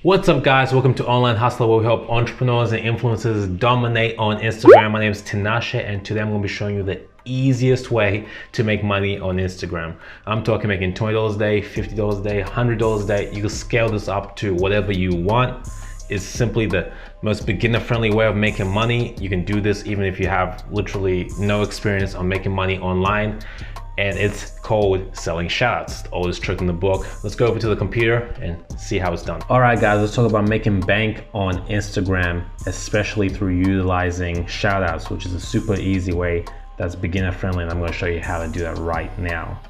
What's up guys, welcome to Online Hustler, where we help entrepreneurs and influencers dominate on Instagram. My name is Tinashe and today I'm going to be showing you the easiest way to make money on Instagram. I'm talking making $20 a day, $50 a day, $100 a day. You can scale this up to whatever you want. It's simply the most beginner friendly way of making money. You can do this even if you have literally no experience on making money online. And it's called selling shoutouts. The oldest trick in the book. Let's go over to the computer and see how it's done. All right, guys, let's talk about making bank on Instagram, especially through utilizing shoutouts, which is a super easy way that's beginner friendly. And I'm going to show you how to do that right now.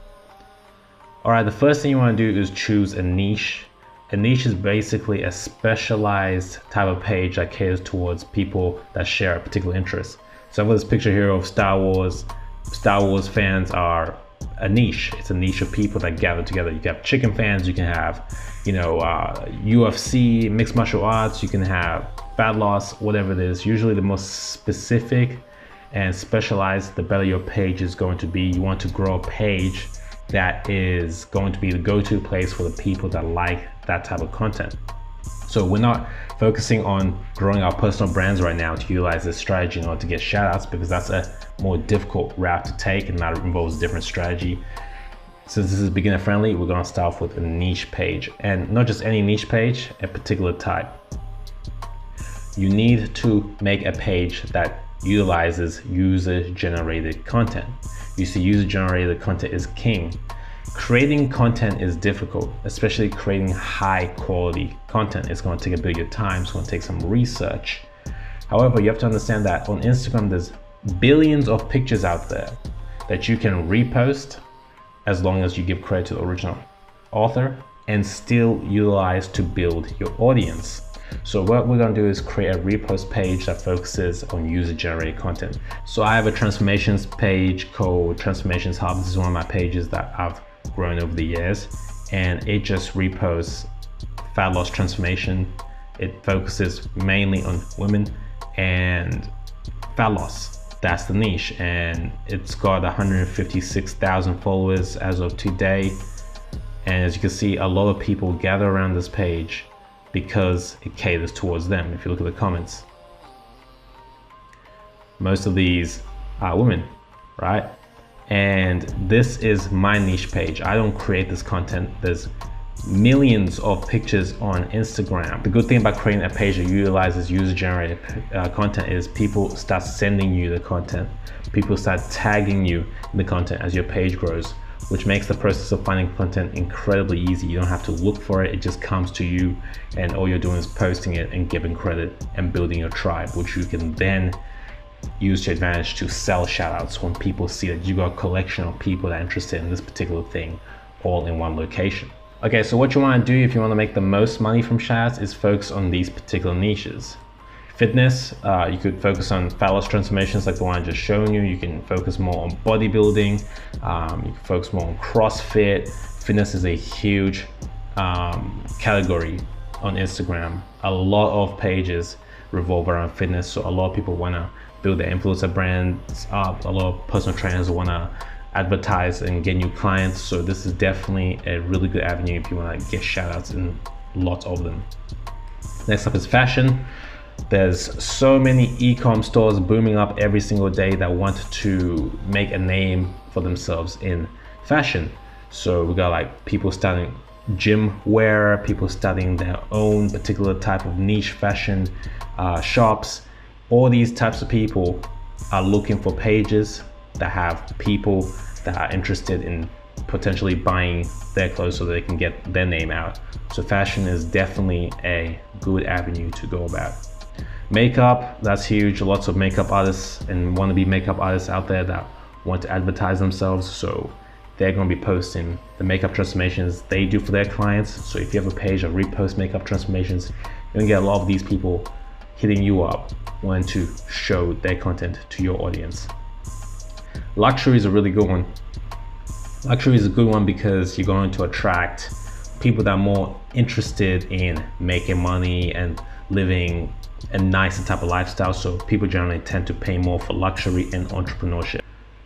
All right, the first thing you want to do is choose a niche. A niche is basically a specialized type of page that caters towards people that share a particular interest. So I've got this picture here of Star Wars. Star Wars fans are a niche. It's a niche of people that gather together. You can have chicken fans, you can have, UFC, mixed martial arts, you can have fat loss, whatever it is. Usually the most specific and specialized, the better your page is going to be. You want to grow a page that is going to be the go-to place for the people that like that type of content. So we're not focusing on growing our personal brands right now to utilize this strategy in order to get shoutouts, because that's a more difficult route to take and that involves a different strategy. Since this is beginner friendly, we're going to start off with a niche page, and not just any niche page, a particular type. You need to make a page that utilizes user-generated content. You see, user-generated content is king. Creating content is difficult, especially creating high quality content. It's going to take a bit of your time. It's going to take some research. However, you have to understand that on Instagram, there's billions of pictures out there that you can repost as long as you give credit to the original author and still utilize to build your audience. So what we're going to do is create a repost page that focuses on user-generated content. So I have a transformations page called Transformations Hub. This is one of my pages that I've grown over the years, and it just reposts fat loss transformation. It focuses mainly on women and fat loss. That's the niche, and it's got 156,000 followers as of today. And as you can see, a lot of people gather around this page because it caters towards them. If you look at the comments, most of these are women, right? And this is my niche page. I don't create this content. There's millions of pictures on Instagram. The good thing about creating a page that utilizes user-generated content is people start sending you the content. People start tagging you in the content as your page grows, which makes the process of finding content incredibly easy. You don't have to look for it. It just comes to you, and all you're doing is posting it and giving credit and building your tribe, which you can then use your advantage to sell shoutouts when people see that you got a collection of people that are interested in this particular thing all in one location. Okay, so what you want to do if you want to make the most money from shoutouts is focus on these particular niches. Fitness, you could focus on fat loss transformations like the one I just shown you. You can focus more on bodybuilding. You can focus more on CrossFit. Fitness is a huge category on Instagram. A lot of pages revolve around fitness, so a lot of people want to build their influencer brands up. A lot of personal trainers want to advertise and get new clients. So this is definitely a really good avenue if you want to get shoutouts, and lots of them. Next up is fashion. There's so many e-com stores booming up every single day that want to make a name for themselves in fashion. So we got like people starting gym wear, people starting their own particular type of niche fashion shops. All these types of people are looking for pages that have people that are interested in potentially buying their clothes so they can get their name out. So fashion is definitely a good avenue to go about. Makeup, that's huge. Lots of makeup artists and wannabe makeup artists out there that want to advertise themselves. So they're going to be posting the makeup transformations they do for their clients. So if you have a page that reposts makeup transformations, you're going to get a lot of these people hitting you up wanting to show their content to your audience. Luxury is a really good one. Luxury is a good one because you're going to attract people that are more interested in making money and living a nicer type of lifestyle. So people generally tend to pay more for luxury and entrepreneurship.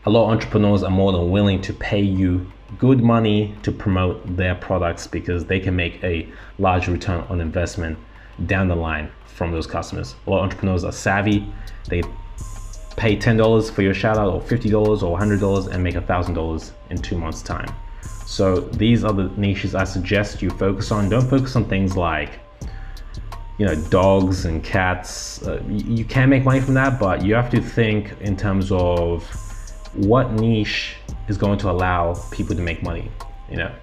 A lot of entrepreneurs are more than willing to pay you good money to promote their products because they can make a large return on investment down the line from those customers. A lot of entrepreneurs are savvy. They pay $10 for your shout out, or $50 or $100, and make $1,000 in 2 months time. So these are the niches I suggest you focus on. Don't focus on things like, dogs and cats. You can make money from that, but you have to think in terms of what niche is going to allow people to make money.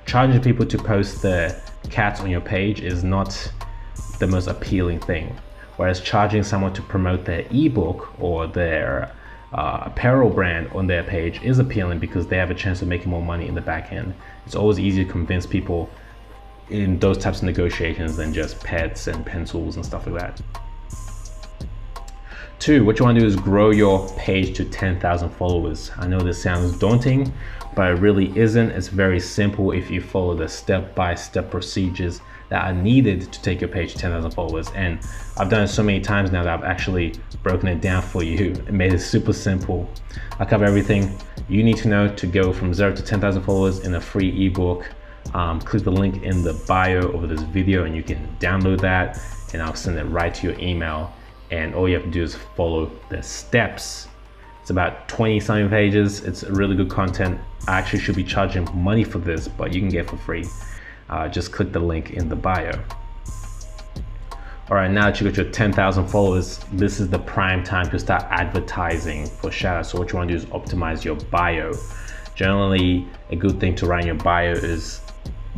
Charging people to post their cats on your page is not the most appealing thing. Whereas charging someone to promote their ebook or their apparel brand on their page is appealing because they have a chance of making more money in the back end. It's always easier to convince people in those types of negotiations than just pets and pencils and stuff like that. 2, what you want to do is grow your page to 10,000 followers. I know this sounds daunting, but it really isn't. It's very simple if you follow the step-by-step procedures that are needed to take your page to 10,000 followers. And I've done it so many times now that I've actually broken it down for you and made it super simple. I cover everything you need to know to go from 0 to 10,000 followers in a free ebook. Click the link in the bio over this video and you can download that, and I'll send it right to your email. And all you have to do is follow the steps. It's about 20 something pages. It's really good content. I actually should be charging money for this, but you can get it for free. Just click the link in the bio. All right, now that you got your 10,000 followers, this is the prime time to start advertising for shoutouts. So what you want to do is optimize your bio. Generally, a good thing to write in your bio is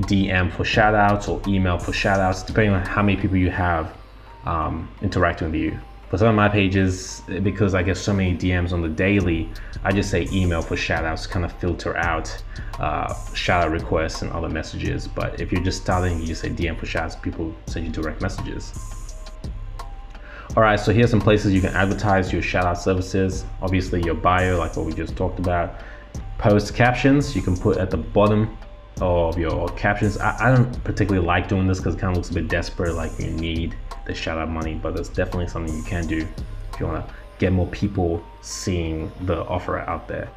DM for shoutouts or email for shoutouts, depending on how many people you have interacting with you. For some of my pages, because I get so many DMs on the daily, I just say email for shoutouts to kind of filter out shoutout requests and other messages. But if you're just starting, you just say DM for shoutouts, people send you direct messages. All right, so here's some places you can advertise your shoutout services. Obviously your bio, like what we just talked about. Post captions, you can put at the bottom of your captions. I don't particularly like doing this because it kind of looks a bit desperate, like you need the shout out money, but that's definitely something you can do if you want to get more people seeing the offer out there.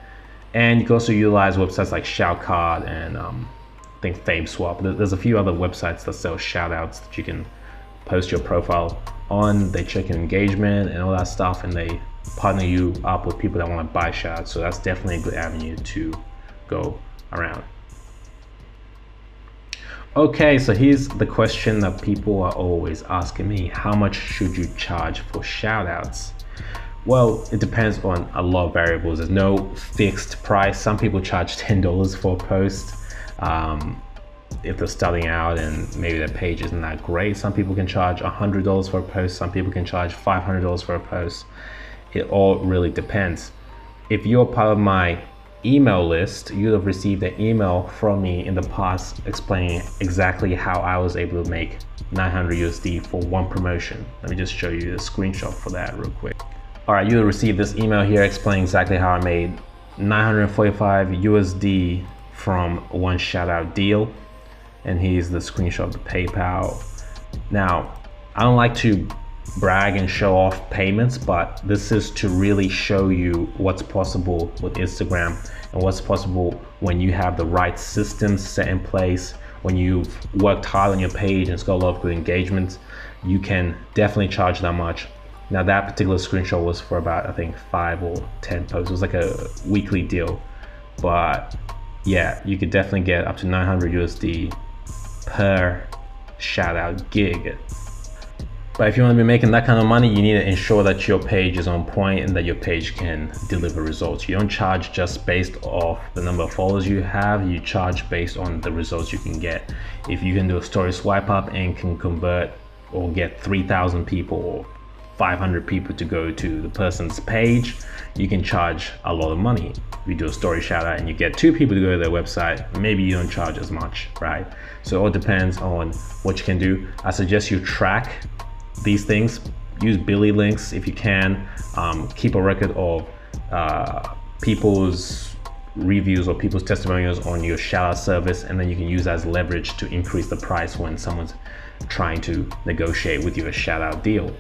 And you can also utilize websites like Shoutcard and I think FameSwap. There's a few other websites that sell shout outs that you can post your profile on. They check your engagement and all that stuff, and they partner you up with people that want to buy shout outs. So that's definitely a good avenue to go around. Okay, so here's the question that people are always asking me. How much should you charge for shoutouts? Well, it depends on a lot of variables. There's no fixed price. Some people charge $10 for a post if they're starting out and maybe their page isn't that great. Some people can charge $100 for a post. Some people can charge $500 for a post. It all really depends. If you're part of my email list, you'd have received an email from me in the past explaining exactly how I was able to make 900 USD for one promotion. Let me just show you the screenshot for that real quick. All right, you'll receive this email here explaining exactly how I made 945 USD from one shout out deal. And here's the screenshot of the PayPal. Now, I don't like to brag and show off payments, but this is to really show you what's possible with Instagram and what's possible when you have the right systems set in place, when you've worked hard on your page and it's got a lot of good engagement. You can definitely charge that much. Now that particular screenshot was for about, I think 5 or 10 posts. It was like a weekly deal, but yeah, you could definitely get up to 900 USD per shout out gig. But if you want to be making that kind of money, you need to ensure that your page is on point and that your page can deliver results. You don't charge just based off the number of followers you have, you charge based on the results you can get. If you can do a story swipe up and can convert or get 3,000 people or 500 people to go to the person's page, you can charge a lot of money. If you do a story shout out and you get 2 people to go to their website, maybe you don't charge as much, right? So it all depends on what you can do. I suggest you track these things. Use Billy links if you can. Keep a record of people's reviews or people's testimonials on your shout out service, and then you can use that as leverage to increase the price when someone's trying to negotiate with you a shout out deal.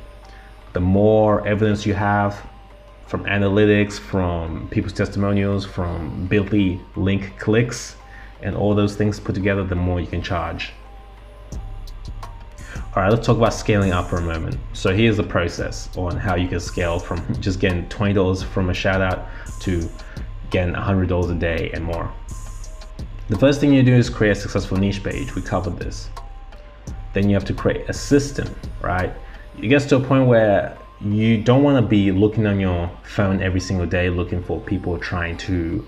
The more evidence you have from analytics, from people's testimonials, from Billy link clicks, and all those things put together, the more you can charge. All right, let's talk about scaling up for a moment. So here's the process on how you can scale from just getting $20 from a shout out to getting $100 a day and more. The first thing you do is create a successful niche page. We covered this. Then you have to create a system, right? It gets to a point where you don't want to be looking on your phone every single day looking for people trying to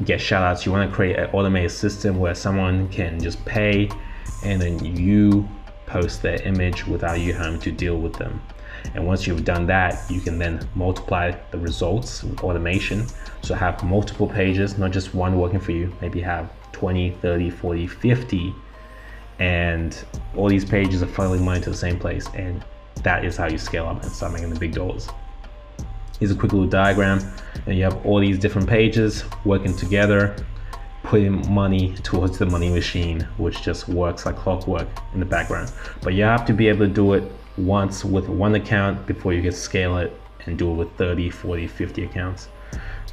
get shout outs. You want to create an automated system where someone can just pay and then you post their image without you having to deal with them. And once you've done that, you can then multiply the results with automation. So have multiple pages, not just one working for you. Maybe have 20, 30, 40, 50, and all these pages are funneling money to the same place. And that is how you scale up and start making the big dollars. Here's a quick little diagram, and you have all these different pages working together, putting money towards the money machine, which just works like clockwork in the background. But you have to be able to do it once with one account before you can scale it and do it with 30, 40, 50 accounts.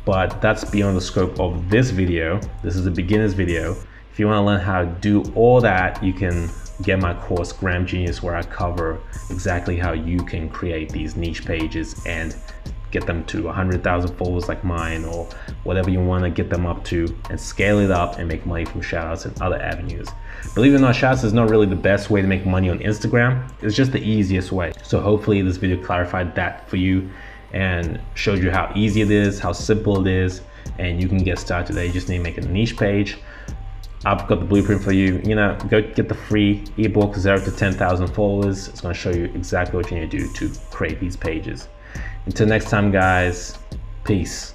But that's beyond the scope of this video. This is a beginner's video. If you want to learn how to do all that, you can get my course Gram Genius, where I cover exactly how you can create these niche pages and get them to 100,000 followers like mine, or whatever you want to get them up to, and scale it up and make money from shoutouts and other avenues. Believe it or not, shoutouts is not really the best way to make money on Instagram. It's just the easiest way. So hopefully this video clarified that for you and showed you how easy it is, how simple it is, and you can get started today. You just need to make a niche page. I've got the blueprint for you. Go get the free ebook, 0 to 10,000 followers. It's going to show you exactly what you need to do to create these pages. Until next time, guys, peace.